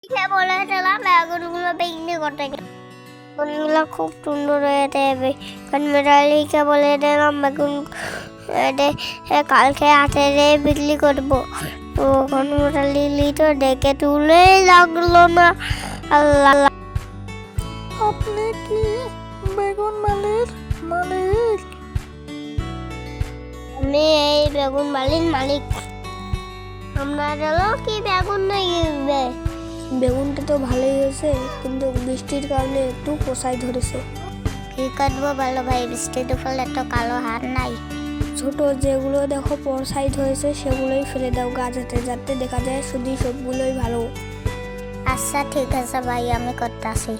বলেছিলাম বেগুনগুলো বিক্রি করতে, বেগুনগুলো খুব সুন্দর হয়েছে। মেরালিকে বলে দিলাম বেগুন কালকে হাটে বিক্রি করবো। তো মেরালি তো ডেকে তুলেই লাগলো না। আল্লাহ, আপনি কি বেগুন মালিক? আমি এই বেগুন বালির মালিক। আপনাদেরও কি বেগুন নেবে? বেগুনটা তো ভালোই হয়েছে, কিন্তু বৃষ্টির কারণে একটু পোসাই ধরেছে। কি করবো বলো ভাই, বৃষ্টির ফলে তো কালো হার নাই। ছোট যেগুলো দেখো পোসাইড হয়েছে সেগুলোই ফেলে দাও গাছাতে, যাতে দেখা যায় শুধু সবগুলোই ভালো। আচ্ছা ঠিক আছে ভাই, আমি করতেছি।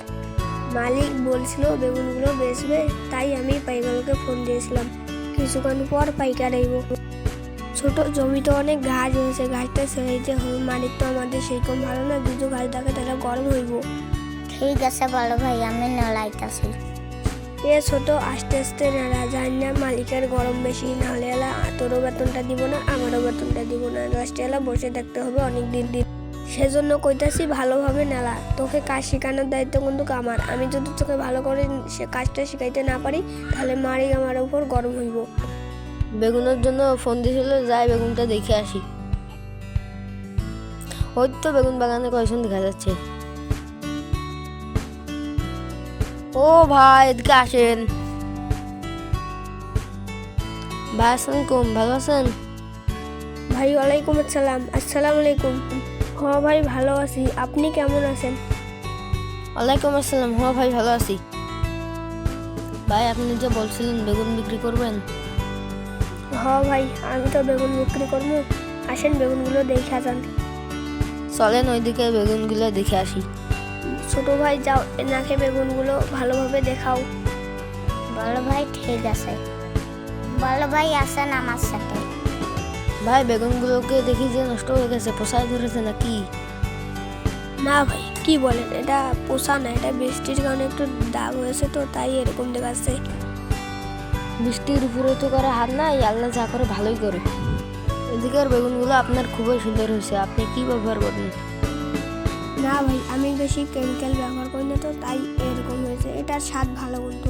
মালিক বলছিল বেগুনগুলো বেচবে, তাই আমি পাইকারকে ফোন দিয়েছিলাম। কিছুক্ষণ পর পাইকার আইব। ছোট জমিতে অনেক ঘাস হয়েছে, ঘাসটা ছেড়ে দিতে হবে। মালিক তো আমাদের সেরকম ভালো না, দুটো ঘাস থাকে তাহলে গরম হইব। ঠিক আছে বলো ভাই, আমি নলাইতাছি। এ ছোট আস্তে আস্তে নাড়া, জানি না মালিকের গরম বেশি, নাহলে এলা তোরও বেতনটা দিব না, আমারও বেতনটা দিব না। লাস্টে এলা বসে থাকতে হবে অনেক দিন। সেজন্য কইতাছি ভালোভাবে নেলা। তোকে কাজ শেখানোর দায়িত্ব কিন্তু আমার। আমি যদি তোকে ভালো করে সে কাজটা শিখাইতে না পারি, তাহলে মালিক আমার উপর গরম হইব। বেগুনের জন্য ফোন দিয়েছিল, যাই বেগুনটা দেখে আসি। ওই তো বেগুন বাগানে কয়েকজন দেখা যাচ্ছে। ও ভাই, এদিকে আসেন। ভাই আসসালামাইকুম, ভালো আছেন? ভাই ওয়ালাইকুম আসসালাম। আসসালামু আলাইকুম। হ্যাঁ ভাই ভালো আছি, আপনি কেমন আছেন? ওয়ালাইকুম আসসালাম। হ্যাঁ ভাই ভালো আছি। ভাই আপনি যে বলছিলেন বেগুন বিক্রি করবেন? হ্যাঁ ভাই, আমি তো বেগুন বিক্রি করবো। আসেন বেগুনগুলো দেখে যান। চলেন ওইদিকে বেগুনগুলো দেখে আসি। ছোট ভাই যাও, এনাকে বেগুনগুলো ভালোভাবে দেখাও। বলো ভাই ঠিক আছে। বলো ভাই আসেন আমার সাথে। ভাই বেগুনগুলোকে দেখি যে নষ্ট হয়ে গেছে, পোষায় ধরেছে নাকি? না ভাই কি বলেন, এটা পোষা না, এটা বৃষ্টির কারণে একটু দাগ হয়েছে, তো তাই এরকম দেখাচ্ছে। বৃষ্টির উপরে তো করে হাত নাই, আল্লাহ যা করে ভালোই করে। এদিকের বেগুনগুলো আপনার খুবই সুন্দর হয়েছে। আপনি কি ব্যবহার করেন? না ভাই, আমি বেশি কেমিক্যাল ব্যবহার করি না, তো তাই এরকম হয়েছে। এটার স্বাদ ভালো কিন্তু।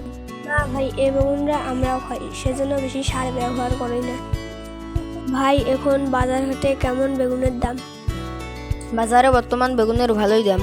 না ভাই, এই বেগুনটা আমরাও খাই, সেজন্য বেশি সার ব্যবহার করি না। ভাই এখন বাজার হাটে কেমন বেগুনের দাম? বাজারে বর্তমান বেগুনের ভালোই দাম।